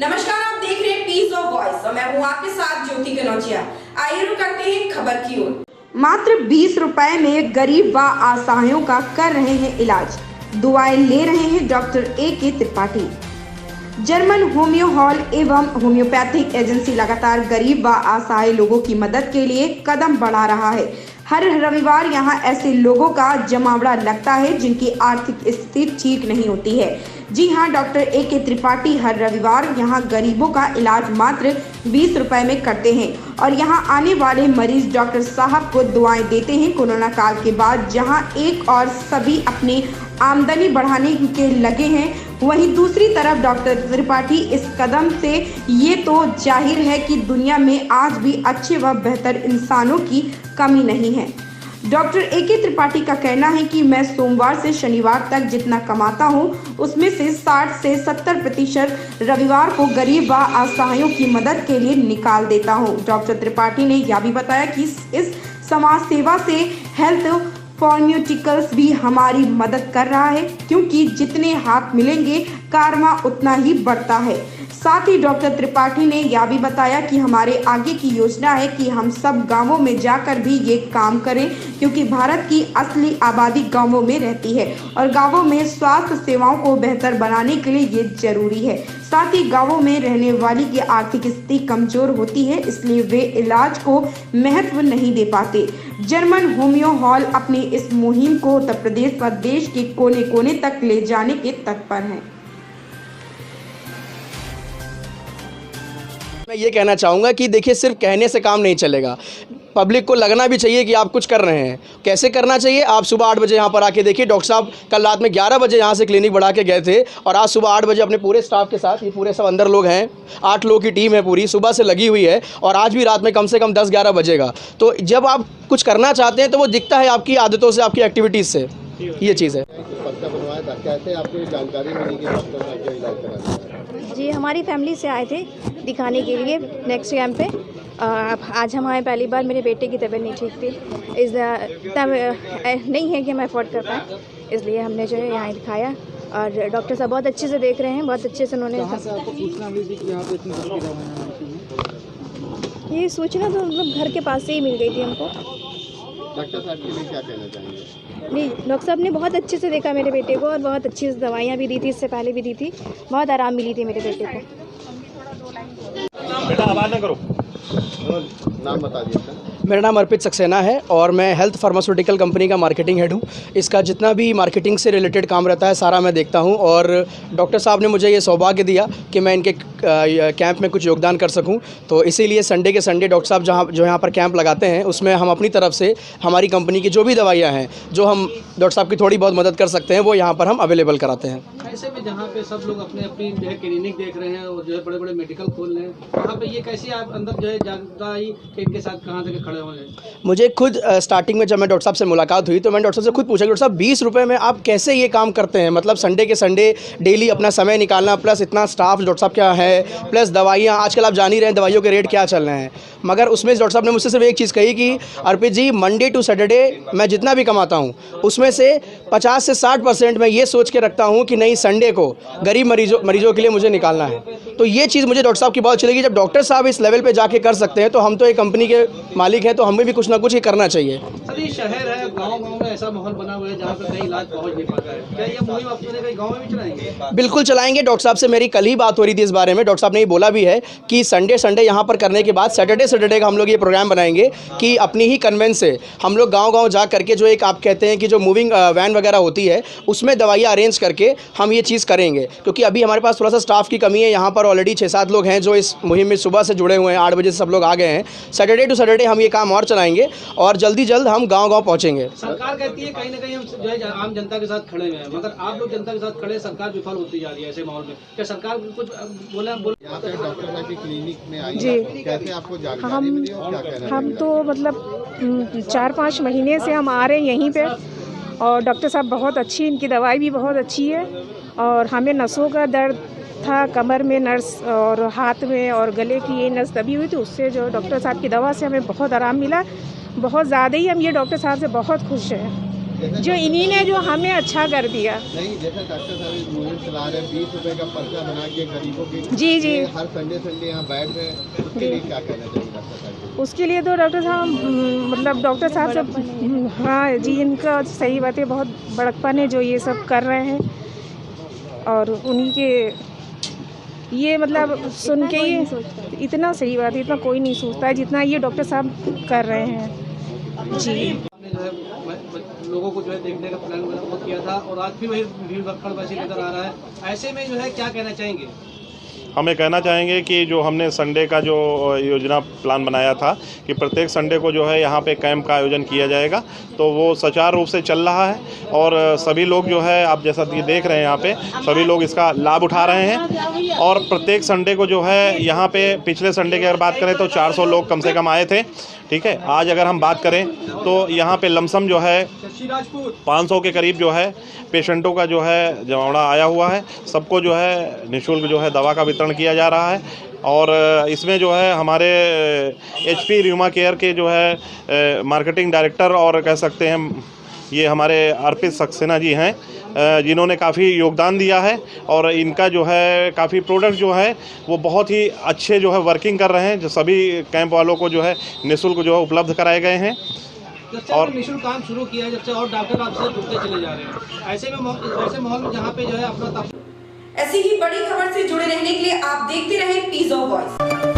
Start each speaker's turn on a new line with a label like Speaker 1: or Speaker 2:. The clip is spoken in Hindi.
Speaker 1: नमस्कार, आप देख रहे हैं पीस ऑफ वॉइस और मैं हूं आपके साथ ज्योति कनौजिया। आइए रुक करते हैं खबर की ओर। मात्र 20 रुपए में गरीब व असहायों का कर रहे हैं इलाज, दुआएं ले रहे हैं doctor A.K. Tripathi. German homeo hall एवं होम्योपैथिक एजेंसी लगातार गरीब व असहाय लोगों की मदद के लिए कदम बढ़ा रहा है। हर रविवार यहां ऐसे लोगों का जमावड़ा लगता है जिनकी आर्थिक स्थिति ठीक नहीं होती है। जी हां, डॉक्टर A.K. त्रिपाठी हर रविवार यहां गरीबों का इलाज मात्र 20 रुपए में करते हैं और यहां आने वाले मरीज डॉक्टर साहब को दुआएं देते हैं। कोरोना काल के बाद जहां एक और सभी अपनी आमदनी बढ़ाने के लगे हैं, वहीं दूसरी तरफ डॉक्टर त्रिपाठी इस कदम से ये तो जाहिर है कि दुनिया में आज भी अच्छे व बेहतर इंसानों की कमी नहीं है। Doctor A.K. त्रिपाठी का कहना है कि मैं सोमवार से शनिवार तक जितना कमाता हूं, उसमें से 60 से 70% रविवार को गरीब व असहायों की मदद के लिए निकाल देता हूं। डॉक्टर त्रिपाठी ने यह भी बताया कि इस समाज सेवा से हेल्थ फार्मास्यूटिकल्स भी हमारी मदद कर रहा है, क्योंकि जितने हाथ मिलेंगे कारवां उतना ही बढ़ता है। साथ ही डॉक्टर त्रिपाठी ने यह भी बताया कि हमारे आगे की योजना है कि हम सब गांवों में जाकर भी ये काम करें, क्योंकि भारत की असली आबादी गांवों में रहती है और गांवों में स्वास्थ्य सेवाओं को बेहतर बनाने के लिए ये जरूरी है। साथ ही गांवों में रहने वाली की आर्थिक स्थिति कमजोर होती है, इसलिए वे इलाज को महत्व नहीं दे पाते। जर्मन होम्यो हॉल अपनी इस मुहिम को उत्तर प्रदेश व देश के कोने कोने तक ले जाने के तत्पर हैं।
Speaker 2: मैं ये कहना चाहूँगा कि देखिए, सिर्फ कहने से काम नहीं चलेगा, पब्लिक को लगना भी चाहिए कि आप कुछ कर रहे हैं। कैसे करना चाहिए? आप सुबह 8 बजे यहाँ पर आके देखिए। डॉक्टर साहब कल रात में 11 बजे यहाँ से क्लिनिक बढ़ा के गए थे और आज सुबह 8 बजे अपने पूरे स्टाफ के साथ, ये पूरे सब अंदर लोग हैं, 8 लोगों की टीम है, पूरी सुबह से लगी हुई है और आज भी रात में कम से कम 10-11 बजेगा। तो जब आप कुछ करना चाहते हैं तो वो दिखता है आपकी आदतों से, आपकी एक्टिविटीज़ से। ये चीज़ है।
Speaker 3: जी, हमारी फैमिली से आए थे दिखाने के लिए नेक्स्ट कैंप पे। आज हम आए, पहली बार मेरे बेटे की तबीयत नहीं ठीक थी, इतना नहीं है कि मैं अफोर्ड कर पाए, इसलिए हमने जो है यहाँ दिखाया और डॉक्टर साहब बहुत अच्छे से देख रहे हैं, बहुत अच्छे से उन्होंने। ये सूचना तो मतलब घर के पास से ही मिल गई थी हमको।
Speaker 4: डॉक्टर साहब के लिए क्या कहना चाहेंगे?
Speaker 3: नहीं, डॉक्टर साहब ने बहुत अच्छे से देखा मेरे बेटे को और बहुत अच्छी दवाइयाँ भी दी थी, इससे पहले भी दी थी, बहुत आराम मिली थी मेरे बेटे को।
Speaker 5: बेटा आवाज़ ना करो।
Speaker 4: नाम बता दीजिए।
Speaker 2: मेरा नाम अर्पित सक्सेना है और मैं हेल्थ फार्मास्यूटिकल कंपनी का मार्केटिंग हेड हूँ। इसका जितना भी मार्केटिंग से रिलेटेड काम रहता है सारा मैं देखता हूँ और डॉक्टर साहब ने मुझे ये सौभाग्य दिया कि मैं इनके कैंप में कुछ योगदान कर सकूँ। तो इसीलिए संडे के संडे डॉक्टर साहब जो यहाँ पर कैंप लगाते हैं, उसमें हम अपनी तरफ से हमारी कंपनी की जो भी दवाइयाँ हैं, जो हम डॉक्टर साहब की थोड़ी बहुत मदद कर सकते हैं, वो यहाँ पर हम अवेलेबल कराते हैं।
Speaker 5: ऐसे में जहाँ पे सब लोग अपने अपनी जो है क्लिनिक देख रहे हैं और जो है बड़े बड़े मेडिकल खोल रहे हैं, वहाँ पे ये कैसे आप अंदर जो है जानता ही कि इनके साथ कहाँ तक खड़े हो गए?
Speaker 2: मुझे खुद स्टार्टिंग में जब मैं डॉक्टर साहब से मुलाकात हुई तो मैंने डॉक्टर साहब से खुद पूछा कि डॉक्टर साहब 20 रुपये में आप कैसे ये काम करते हैं? मतलब संडे के संडे डेली अपना समय निकालना, प्लस इतना स्टाफ डॉक्टर साहब क्या है, प्लस दवाइयाँ, आजकल आप जान ही रहे हैं दवाइयों के रेट क्या चल रहे हैं। मगर उसमें डॉक्टर साहब ने मुझसे सिर्फ एक चीज़ कही कि अर्पित जी, मंडे टू सैटरडे मैं जितना भी कमाता हूँ उसमें से 50 से 60% मैं ये सोच के रखता हूँ कि नहीं, संडे को गरीब मरीजों के लिए मुझे निकालना है। तो ये चीज़ मुझे डॉक्टर साहब की बहुत अच्छी लगी। जब डॉक्टर साहब इस लेवल पे जाके कर सकते हैं तो हम तो एक कंपनी के मालिक हैं, तो हमें भी कुछ ना कुछ ही करना चाहिए।
Speaker 5: सभी शहर है, गाँव में ऐसा माहौल बना हुआ है जहाँ पे कहीं इलाज पहुँच नहीं पाता है। क्या ये मुहिम आप कहीं गाँव में भी चलाएंगे?
Speaker 2: बिल्कुल चलाएंगे। डॉक्टर साहब से मेरी कल ही बात हो रही थी इस बारे में। डॉक्टर साहब ने ये बोला भी है कि संडे यहाँ पर करने के बाद सैटरडे का हम लोग ये प्रोग्राम बनाएंगे कि अपनी ही कन्वेंस से हम लोग गाँव जा करके, जो एक आप कहते हैं कि जो मूविंग वैन वगैरह होती है, उसमें दवाइयाँ अरेंज करके हम ये चीज़ करेंगे। क्योंकि अभी हमारे पास थोड़ा सा स्टाफ की कमी है। यहाँ पर ऑलरेडी 6-7 लोग हैं जो इस मुहिम में सुबह से जुड़े हुए हैं, 8 बजे से सब लोग आ गए हैं। सैटरडे टू सैटरडे हम ये काम और चलाएंगे और जल्दी हम गांव पहुंचेंगे।
Speaker 5: सरकार कहती है कहीं ना कहीं हम जो है आम जनता के साथ खड़े हुए हैं, मगर आप लोग जनता के साथ खड़े, सरकार विफल होती जा रही है ऐसे माहौल में। क्या सरकार कुछ बोले?
Speaker 4: यहाँ पे डॉक्टर साहब की क्लिनिक में आई
Speaker 3: जी,
Speaker 4: कैसे आपको जानकारी मिली और क्या कहना है?
Speaker 3: हम तो मतलब 4-5 महीने से हम आ रहे हैं यहीं पे और डॉक्टर साहब बहुत अच्छी, इनकी दवाई भी बहुत अच्छी है और हमें नसों का दर्द था, कमर में नर्स और हाथ में और गले की ये नस दबी हुई थी, उससे जो डॉक्टर साहब की दवा से हमें बहुत आराम मिला। बहुत ज़्यादा ही हम ये डॉक्टर साहब से बहुत खुश हैं। जो इन्हीं ने जो हमें अच्छा कर दिया।
Speaker 4: नहीं, जैसे डॉक्टर साहब इस मुहिम चला रहे हैं, 20 रुपए का पर्चा बना के गरीबों के
Speaker 3: जी जी
Speaker 4: हर संडे यहाँ बैठ रहे हैं, उसके लिए क्या कहना चाहिए डॉक्टर साहब?
Speaker 3: उसके लिए तो डॉक्टर साहब मतलब डॉक्टर साहब सब, हाँ जी, इनका सही बात है, बहुत बड़कपन है जो ये सब कर रहे हैं। और उन्हीं के ये मतलब सुन के ही इतना सही बात है, इतना कोई नहीं सोचता है जितना ये डॉक्टर साहब कर रहे हैं जी।
Speaker 5: आपने जो है लोगों को जो है देखने का प्लान वो किया था और आज फिर वही भीड़ भक्कड़ वैसे नजर आ रहा है, ऐसे में जो है क्या कहना चाहेंगे?
Speaker 6: हम ये कहना चाहेंगे कि जो हमने संडे का जो योजना प्लान बनाया था कि प्रत्येक संडे को जो है यहाँ पे कैंप का आयोजन किया जाएगा, तो वो सुचारू रूप से चल रहा है और सभी लोग जो है आप जैसा कि देख रहे हैं यहाँ पे सभी लोग इसका लाभ उठा रहे हैं। और प्रत्येक संडे को जो है यहाँ पे पिछले संडे की अगर बात करें तो 400 लोग कम से कम आए थे, ठीक है। आज अगर हम बात करें तो यहाँ पे लमसम जो है 500 के करीब जो है पेशेंटों का जो है जमावड़ा आया हुआ है। सबको जो है निःशुल्क जो है दवा का वितरण किया जा रहा है। और इसमें जो है हमारे HP र्यूमा केयर के जो है मार्केटिंग डायरेक्टर और कह सकते हैं ये हमारे अर्पित सक्सेना जी हैं, जिन्होंने काफ़ी योगदान दिया है और इनका जो है काफ़ी प्रोडक्ट जो है वो बहुत ही अच्छे जो है वर्किंग कर रहे हैं, जो सभी कैंप वालों को जो है निःशुल्क जो है उपलब्ध कराए गए हैं।
Speaker 5: जब से आपने निःशुल्क काम शुरू किया है, जब से और डॉक्टर आपसे जुड़ते चले जा रहे हैं, ऐसे माहौल में जहाँ पे जो है अपना
Speaker 1: ऐसी ही बड़ी खबर से जुड़े रहने के लिए आप देखते रहें पीस ऑफ वॉइस।